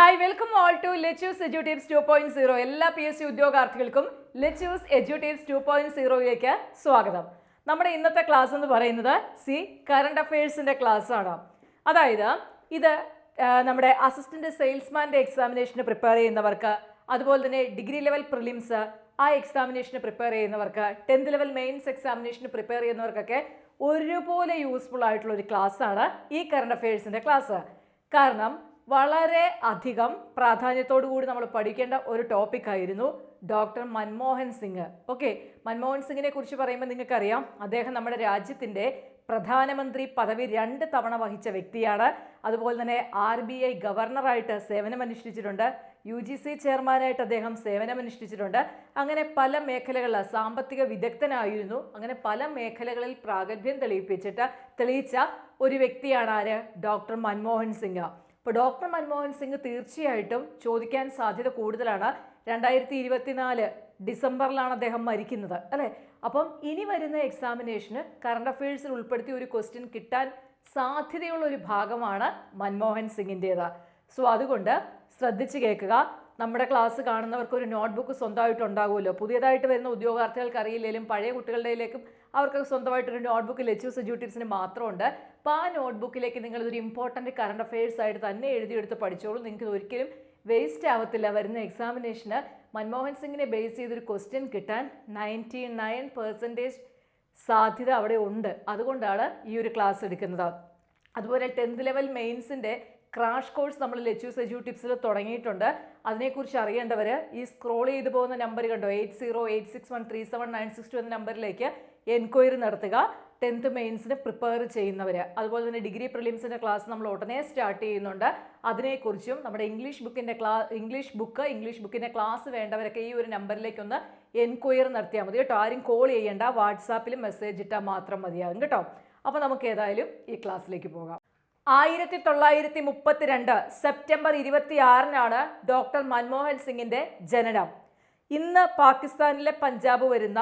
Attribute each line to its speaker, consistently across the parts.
Speaker 1: Hi welcome all to Lettuce EduTapes 2.0. എല്ലാ PSC ഉദ്യോഗാർത്ഥികൾക്കും lettuce എഡ്യൂടേപ്സ് 2.0യിലേക്ക് സ്വാഗതം. നമ്മുടെ ഇന്നത്തെ ക്ലാസ് എന്ന് പറയുന്നത് കറണ്ട് അഫയേഴ്സിൻ്റെ ക്ലാസ് ആണ്. അതായത് ഇത് നമ്മുടെ അസിസ്റ്റന്റ് സെയിൽസ്മാൻ്റെ എക്സാമിനേഷന് പ്രിപ്പയർ ചെയ്യുന്നവർക്ക്, അതുപോലെ തന്നെ ഡിഗ്രി ലെവൽ പ്രിലിംസ് ആ എക്സാമിനേഷന് പ്രിപ്പയർ ചെയ്യുന്നവർക്ക്, 10th ലെവൽ മെയിൻസ് എക്സാമിനേഷന് പ്രിപ്പയർ ചെയ്യുന്നവർക്കൊക്കെ ഒരുപോലെ യൂസ്ഫുൾ ആയിട്ടുള്ള ഒരു ക്ലാസ്സാണ് ഈ കറണ്ട് അഫയേഴ്സിൻ്റെ ക്ലാസ്. കാരണം വളരെ അധികം പ്രാധാന്യത്തോടു കൂടി നമ്മൾ പഠിക്കേണ്ട ഒരു ടോപ്പിക്കായിരുന്നു ഡോക്ടർ മൻമോഹൻ സിംഗ്. ഓക്കെ, മൻമോഹൻ സിംഗിനെ കുറിച്ച് പറയുമ്പോൾ നിങ്ങൾക്കറിയാം, അദ്ദേഹം നമ്മുടെ രാജ്യത്തിൻ്റെ പ്രധാനമന്ത്രി പദവി 2 തവണ വഹിച്ച വ്യക്തിയാണ്. അതുപോലെ തന്നെ RBI ഗവർണറായിട്ട് സേവനമനുഷ്ഠിച്ചിട്ടുണ്ട്, UGC ചെയർമാനായിട്ട് അദ്ദേഹം സേവനമനുഷ്ഠിച്ചിട്ടുണ്ട്. അങ്ങനെ പല മേഖലകളിൽ സാമ്പത്തിക വിദഗ്ധനായിരുന്നു. അങ്ങനെ പല മേഖലകളിൽ പ്രാഗൽഭ്യം തെളിയിച്ച ഒരു വ്യക്തിയാണ് ആര്? ഡോക്ടർ മൻമോഹൻ സിംഗ്. ഇപ്പോൾ ഡോക്ടർ മൻമോഹൻ സിംഗ് തീർച്ചയായിട്ടും ചോദിക്കാൻ സാധ്യത കൂടുതലാണ്. 2024 ഡിസംബറിലാണ് അദ്ദേഹം മരിക്കുന്നത്, അല്ലേ? അപ്പം ഇനി വരുന്ന എക്സാമിനേഷന് കറണ്ട് അഫയേഴ്സിൽ ഉൾപ്പെടുത്തിയ ഒരു ക്വസ്റ്റ്യൻ കിട്ടാൻ സാധ്യതയുള്ള ഒരു ഭാഗമാണ് മൻമോഹൻ സിംഗിൻ്റേത്. സോ അതുകൊണ്ട് ശ്രദ്ധിച്ച് കേൾക്കുക. നമ്മുടെ ക്ലാസ് കാണുന്നവർക്ക് ഒരു നോട്ട്ബുക്ക് സ്വന്തമായിട്ട് ഉണ്ടാകുമല്ലോ. പുതിയതായിട്ട് വരുന്ന ഉദ്യോഗാർത്ഥികൾക്ക് അറിയില്ലെങ്കിലും പഴയ കുട്ടികളുടെയിലേക്കും അവർക്ക് സ്വന്തമായിട്ടൊരു നോട്ട്ബുക്ക് ലെറ്റ്യൂസ് എഡ്യൂടേപ്സിന് മാത്രമുണ്ട്. അപ്പോൾ ആ നോട്ട്ബുക്കിലേക്ക് നിങ്ങളൊരു ഇമ്പോർട്ടൻറ്റ് കറണ്ട് അഫയേഴ്സ് ആയിട്ട് തന്നെ എഴുതിയെടുത്ത് പഠിച്ചോളൂ. നിങ്ങൾക്ക് ഒരിക്കലും വേസ്റ്റ് ആവത്തില്ല. വരുന്ന എക്സാമിനേഷന് മൻമോഹൻ സിംഗിനെ ബേസ് ചെയ്തൊരു ക്വസ്റ്റ്യൻ കിട്ടാൻ 99% സാധ്യത അവിടെ ഉണ്ട്. അതുകൊണ്ടാണ് ഈ ഒരു ക്ലാസ് എടുക്കുന്നത്. അതുപോലെ 10th ലെവൽ മെയിൻസിൻ്റെ ക്രാഷ് കോഴ്സ് നമ്മൾ ലെറ്റ്യൂസ് എഡ്യൂടേപ്സിൽ തുടങ്ങിയിട്ടുണ്ട്. അതിനെക്കുറിച്ച് അറിയേണ്ടവർ ഈ സ്ക്രോൾ ചെയ്തു പോകുന്ന നമ്പർ കണ്ടോ, 8086137962 എന്ന നമ്പറിലേക്ക് എൻക്വയറി നടത്തുക. 10th മെയിൻസിന് പ്രിപ്പയർ ചെയ്യുന്നവർ, അതുപോലെ തന്നെ ഡിഗ്രി പ്രിലിംസിൻ്റെ ക്ലാസ് നമ്മൾ ഉടനെ സ്റ്റാർട്ട് ചെയ്യുന്നുണ്ട്. അതിനെക്കുറിച്ചും നമ്മുടെ ഇംഗ്ലീഷ് ബുക്കിൻ്റെ ക്ലാസ് വേണ്ടവരൊക്കെ ഈ ഒരു നമ്പറിലേക്കൊന്ന് എൻക്വയറി നടത്തിയാൽ മതി കേട്ടോ. ആരും കോൾ ചെയ്യേണ്ട, വാട്സാപ്പിൽ മെസ്സേജ് ഇട്ടാൽ മാത്രം മതിയാകും കേട്ടോ. അപ്പോൾ നമുക്ക് ഏതായാലും ഈ ക്ലാസ്സിലേക്ക് പോകാം. 1932 സെപ്റ്റംബർ 26 ഡോക്ടർ മൻമോഹൻ സിംഗിൻ്റെ ജനനം. ഇന്ന് പാകിസ്ഥാനിലെ പഞ്ചാബ് വരുന്ന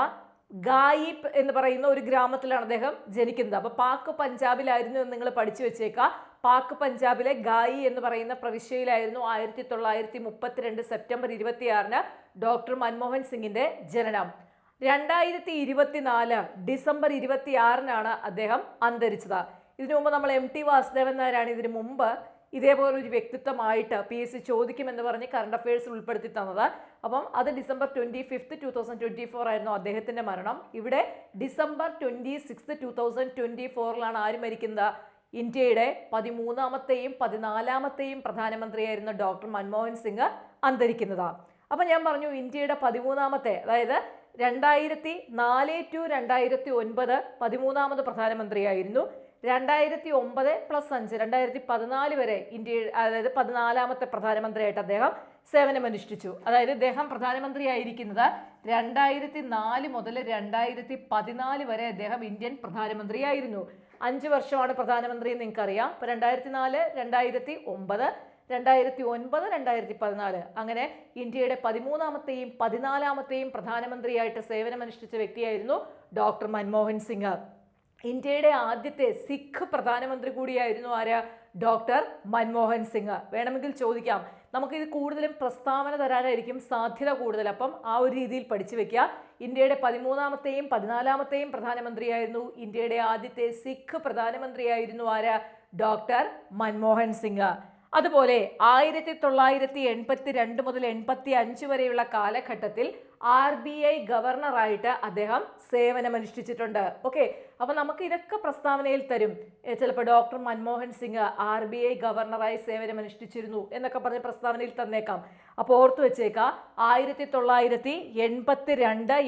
Speaker 1: ഗായിബ് എന്ന് പറയുന്ന ഒരു ഗ്രാമത്തിലാണ് അദ്ദേഹം ജനിക്കുന്നത്. അപ്പോൾ പാക് പഞ്ചാബിലായിരുന്നു എന്ന് നിങ്ങൾ പഠിച്ചു വെച്ചേക്കാം. പാക് പഞ്ചാബിലെ ഗായി എന്ന് പറയുന്ന പ്രവിശ്യയിലായിരുന്നു 1932 സെപ്റ്റംബർ 26 ഡോക്ടർ മൻമോഹൻ സിംഗിൻ്റെ ജനനം. 2024 ഡിസംബർ 26 അദ്ദേഹം അന്തരിച്ചത്. ഇതിനു മുമ്പ് നമ്മൾ MT വാസുദേവൻ നായരാണ് ഇതിനു മുമ്പ് ഇതേപോലൊരു വ്യക്തിത്വമായിട്ട് PSC ചോദിക്കുമെന്ന് പറഞ്ഞ് കറണ്ട് അഫയേഴ്സിൽ ഉൾപ്പെടുത്തി തന്നത്. അപ്പം അത് ഡിസംബർ 25, 2024 ആയിരുന്നു അദ്ദേഹത്തിൻ്റെ മരണം. ഇവിടെ ഡിസംബർ 26, 2024 ആര് മരിക്കുന്നത്? ഇന്ത്യയുടെ 13ാമത്തെയും 14ാമത്തെയും പ്രധാനമന്ത്രിയായിരുന്ന ഡോക്ടർ മൻമോഹൻ സിംഗ് അന്തരിക്കുന്നത്. അപ്പം ഞാൻ പറഞ്ഞു, ഇന്ത്യയുടെ 13ാമത്തെ, അതായത് 2004 to 2009 13ാമത് പ്രധാനമന്ത്രിയായിരുന്നു. 2009 + 5 2014 വരെ ഇന്ത്യ, അതായത് 14ാമത്തെ പ്രധാനമന്ത്രിയായിട്ട് അദ്ദേഹം സേവനമനുഷ്ഠിച്ചു. അതായത് ഇദ്ദേഹം പ്രധാനമന്ത്രിയായിരിക്കുന്നത് 2004 മുതൽ 2014 വരെ അദ്ദേഹം ഇന്ത്യൻ പ്രധാനമന്ത്രിയായിരുന്നു. 5 വർഷമാണ് പ്രധാനമന്ത്രി എന്ന് നിങ്ങൾക്കറിയാം. ഇപ്പോൾ 2004, 2009, 2009, 2014 അങ്ങനെ ഇന്ത്യയുടെ 13ാമത്തെയും 14ാമത്തെയും പ്രധാനമന്ത്രിയായിട്ട് സേവനമനുഷ്ഠിച്ച വ്യക്തിയായിരുന്നു ഡോക്ടർ മൻമോഹൻ സിംഗ്. ഇന്ത്യയുടെ ആദ്യത്തെ സിഖ് പ്രധാനമന്ത്രി കൂടിയായിരുന്നു ആര്? ഡോക്ടർ മൻമോഹൻ സിംഗ്. വേണമെങ്കിൽ ചോദിക്കാം, നമുക്കിത് കൂടുതലും പ്രസ്താവന തരാനായിരിക്കും സാധ്യത കൂടുതൽ. അപ്പം ആ ഒരു രീതിയിൽ പഠിച്ചു വെക്കുക. ഇന്ത്യയുടെ 13ാമത്തെയും 14ാമത്തെയും പ്രധാനമന്ത്രിയായിരുന്നു. ഇന്ത്യയുടെ ആദ്യത്തെ സിഖ് പ്രധാനമന്ത്രിയായിരുന്നു ആര്? ഡോക്ടർ മൻമോഹൻ സിംഗ്. അതുപോലെ 1982 മുതൽ 85 വരെയുള്ള കാലഘട്ടത്തിൽ RBI ഗവർണറായിട്ട് അദ്ദേഹം സേവനമനുഷ്ഠിച്ചിട്ടുണ്ട്. ഓക്കെ, അപ്പോൾ നമുക്ക് ഇതൊക്കെ പ്രസ്താവനയിൽ തരും. ചിലപ്പോൾ ഡോക്ടർ മൻമോഹൻ സിംഗ് RBI ഗവർണറായി സേവനമനുഷ്ഠിച്ചിരുന്നു എന്നൊക്കെ പറഞ്ഞ് പ്രസ്താവനയിൽ തന്നേക്കാം. അപ്പോൾ ഓർത്തു വെച്ചേക്കാം, 1982,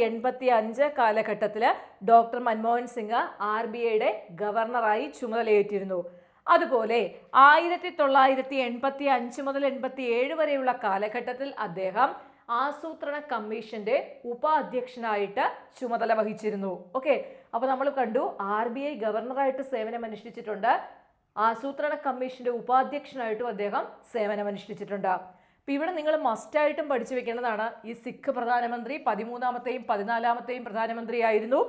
Speaker 1: 85 കാലഘട്ടത്തിൽ ഡോക്ടർ മൻമോഹൻ സിംഗ് RBIയുടെ ഗവർണറായി ചുമതലയേറ്റിരുന്നു. അതുപോലെ 1985 മുതൽ 87 വരെയുള്ള കാലഘട്ടത്തിൽ അദ്ദേഹം ആസൂത്രണ കമ്മീഷന്റെ ഉപാധ്യക്ഷനായിട്ട് ചുമതല വഹിച്ചിരുന്നു. ഓക്കെ, അപ്പോൾ നമ്മൾ കണ്ടു, RBI ഗവർണറായിട്ട് സേവനമനുഷ്ഠിച്ചിട്ടുണ്ട്, ആസൂത്രണ കമ്മീഷന്റെ ഉപാധ്യക്ഷനായിട്ടും അദ്ദേഹം സേവനമനുഷ്ഠിച്ചിട്ടുണ്ട്. അപ്പോൾ ഇവിടെ നിങ്ങൾ മസ്റ്റായിട്ടും പഠിച്ചു വെക്കേണ്ടതാണ്, ഈ സിഖ് പ്രധാനമന്ത്രി 13ാമത്തെയും 14ാമത്തെയും പ്രധാനമന്ത്രിയായിരുന്നു.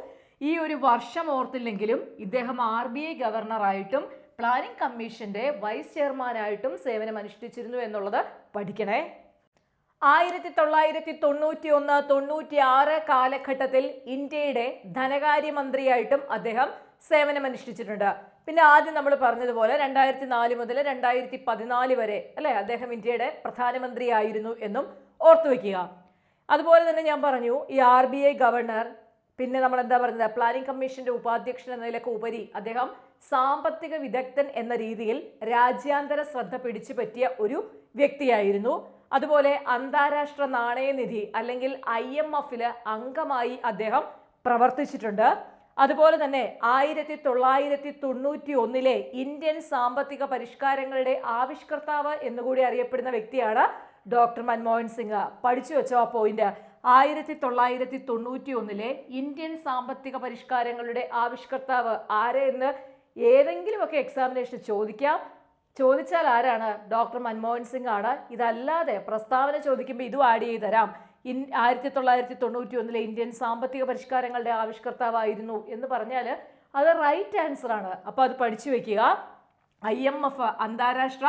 Speaker 1: ഈ ഒരു വർഷം ഓർത്തില്ലെങ്കിലും ഇദ്ദേഹം RBI ഗവർണറായിട്ടും പ്ലാനിംഗ് കമ്മീഷന്റെ വൈസ് ചെയർമാനായിട്ടും സേവനം അനുഷ്ഠിച്ചിരുന്നു എന്നുള്ളത് പഠിക്കണേ. 1991-96 കാലഘട്ടത്തിൽ ഇന്ത്യയുടെ ധനകാര്യമന്ത്രിയായിട്ടും അദ്ദേഹം സേവനമനുഷ്ഠിച്ചിട്ടുണ്ട്. പിന്നെ ആദ്യം നമ്മൾ പറഞ്ഞതുപോലെ 2004 മുതൽ 2014 വരെ അല്ലെ അദ്ദേഹം ഇന്ത്യയുടെ പ്രധാനമന്ത്രിയായിരുന്നു എന്നും ഓർത്തുവെക്കുക. അതുപോലെ തന്നെ ഞാൻ പറഞ്ഞു ഈ RBI ഗവർണർ, പിന്നെ നമ്മൾ എന്താ പറഞ്ഞത് പ്ലാനിംഗ് കമ്മീഷന്റെ ഉപാധ്യക്ഷൻ എന്നതിലൊക്കെ ഉപരി അദ്ദേഹം സാമ്പത്തിക വിദഗ്ധൻ എന്ന രീതിയിൽ രാജ്യാന്തര ശ്രദ്ധ പിടിച്ചു പറ്റിയ ഒരു വ്യക്തിയായിരുന്നു. അതുപോലെ അന്താരാഷ്ട്ര നാണയനിധി അല്ലെങ്കിൽ IMF അംഗമായി അദ്ദേഹം പ്രവർത്തിച്ചിട്ടുണ്ട്. അതുപോലെ തന്നെ 1991 ഇന്ത്യൻ സാമ്പത്തിക പരിഷ്കാരങ്ങളുടെ ആവിഷ്കർത്താവ് എന്നുകൂടി അറിയപ്പെടുന്ന വ്യക്തിയാണ് ഡോക്ടർ മൻമോഹൻ സിംഗ്. പഠിച്ചു വെച്ചോ ആ പോയിന്റ്. 1991 ഇന്ത്യൻ സാമ്പത്തിക പരിഷ്കാരങ്ങളുടെ ആവിഷ്കർത്താവ് ആരെ എന്ന് ഏതെങ്കിലുമൊക്കെ എക്സാമിനേഷൻ ചോദിച്ചാൽ ആരാണ്? ഡോക്ടർ മൻമോഹൻ സിംഗ് ആണ്. ഇതല്ലാതെ പ്രസ്താവന ചോദിക്കുമ്പോൾ ഇതും ആഡ് ചെയ്ത് തരാം. 1991 ഇന്ത്യൻ സാമ്പത്തിക പരിഷ്കാരങ്ങളുടെ ആവിഷ്കർത്താവായിരുന്നു എന്ന് പറഞ്ഞാൽ അത് റൈറ്റ് ആൻസർ ആണ്. അപ്പോൾ അത് പഠിച്ചു വെക്കുക. IMF അന്താരാഷ്ട്ര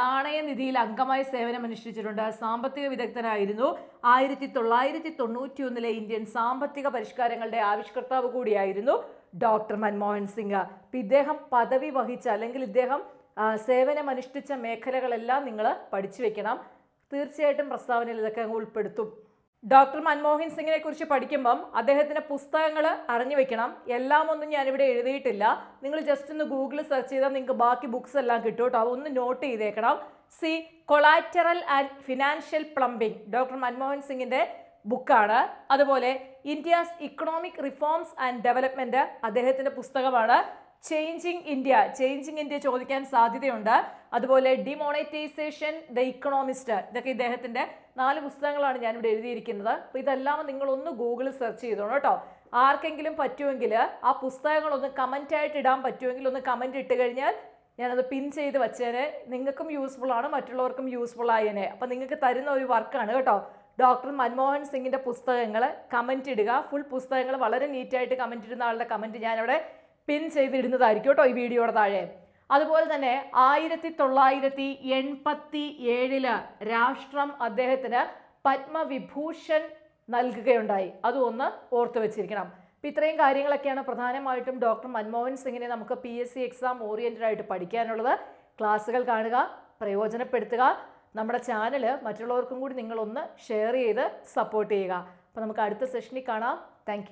Speaker 1: നാണയനിധിയിൽ അംഗമായി സേവനമനുഷ്ഠിച്ചിട്ടുണ്ട്. സാമ്പത്തിക വിദഗ്ധനായിരുന്നു. 1991 ഇന്ത്യൻ സാമ്പത്തിക പരിഷ്കാരങ്ങളുടെ ആവിഷ്കർത്താവ് കൂടിയായിരുന്നു ഡോക്ടർ മൻമോഹൻ സിംഗ്. അപ്പം ഇദ്ദേഹം പദവി വഹിച്ച അല്ലെങ്കിൽ ഇദ്ദേഹം സേവനമനുഷ്ഠിച്ച മേഖലകളെല്ലാം നിങ്ങൾ പഠിച്ചു വെക്കണം. തീർച്ചയായിട്ടും പ്രസ്താവനയിൽ ഇതൊക്കെ അങ്ങ് ഉൾപ്പെടുത്തും. ഡോക്ടർ മൻമോഹൻ സിംഗിനെ കുറിച്ച് പഠിക്കുമ്പം അദ്ദേഹത്തിൻ്റെ പുസ്തകങ്ങൾ അറിഞ്ഞു വെക്കണം. എല്ലാം ഒന്നും ഞാനിവിടെ എഴുതിയിട്ടില്ല. നിങ്ങൾ ജസ്റ്റ് ഒന്ന് ഗൂഗിളിൽ സെർച്ച് ചെയ്താൽ നിങ്ങൾക്ക് ബാക്കി ബുക്സ് എല്ലാം കിട്ടും കേട്ടോ. അതൊന്ന് നോട്ട് ചെയ്തേക്കണം. Collateral and financial plumbing doctor Manmohan സിംഗിൻ്റെ ബുക്കാണ്. അതുപോലെ India's economic reforms and development അദ്ദേഹത്തിൻ്റെ പുസ്തകമാണ്. ചേഞ്ചിങ് ഇന്ത്യ ചോദിക്കാൻ സാധ്യതയുണ്ട്. അതുപോലെ ഡിമോണിറ്റൈസേഷൻ ദ ഇക്കണോമിസ്റ്റ്, ഇതൊക്കെ ഇദ്ദേഹത്തിൻ്റെ 4 പുസ്തകങ്ങളാണ് ഞാനിവിടെ എഴുതിയിരിക്കുന്നത്. അപ്പോൾ ഇതെല്ലാം നിങ്ങളൊന്ന് ഗൂഗിളിൽ സെർച്ച് ചെയ്തോണം കേട്ടോ. ആർക്കെങ്കിലും പറ്റുമെങ്കിൽ ആ പുസ്തകങ്ങളൊന്ന് കമൻറ്റായിട്ട് ഇടാൻ പറ്റുമെങ്കിൽ ഒന്ന് കമൻറ്റ് ഇട്ട് കഴിഞ്ഞാൽ ഞാനത് പിൻ ചെയ്ത് വെച്ചേനെ. നിങ്ങൾക്കും യൂസ്ഫുൾ ആണ്, മറ്റുള്ളവർക്കും യൂസ്ഫുൾ ആയേനെ. അപ്പോൾ നിങ്ങൾക്ക് തരുന്ന ഒരു വർക്കാണ് കേട്ടോ. ഡോക്ടർ മൻമോഹൻ സിംഗിൻ്റെ പുസ്തകങ്ങൾ കമൻറ്റ് ഇടുക. ഫുൾ പുസ്തകങ്ങൾ വളരെ നീറ്റായിട്ട് കമൻറ്റ് ഇടുന്ന ആളുടെ കമൻറ്റ് ഞാനവിടെ പിൻ ചെയ്തിടുന്നതായിരിക്കും കേട്ടോ ഈ വീഡിയോയുടെ താഴെ. അതുപോലെ തന്നെ 1987 രാഷ്ട്രം അദ്ദേഹത്തിന് പത്മവിഭൂഷൺ നൽകുകയുണ്ടായി. അതും ഒന്ന് ഓർത്തു വെച്ചിരിക്കണം. അപ്പം ഇത്രയും കാര്യങ്ങളൊക്കെയാണ് പ്രധാനമായിട്ടും ഡോക്ടർ മൻമോഹൻ സിംഗിനെ നമുക്ക് PSC എക്സാം ഓറിയൻറ്റഡ് ആയിട്ട് പഠിക്കാനുള്ളത്. ക്ലാസ്സുകൾ കാണുക, പ്രയോജനപ്പെടുത്തുക. നമ്മുടെ ചാനൽ മറ്റുള്ളവർക്കും കൂടി നിങ്ങളൊന്ന് ഷെയർ ചെയ്ത് സപ്പോർട്ട് ചെയ്യുക. അപ്പോൾ നമുക്ക് അടുത്ത സെഷനിൽ കാണാം. താങ്ക്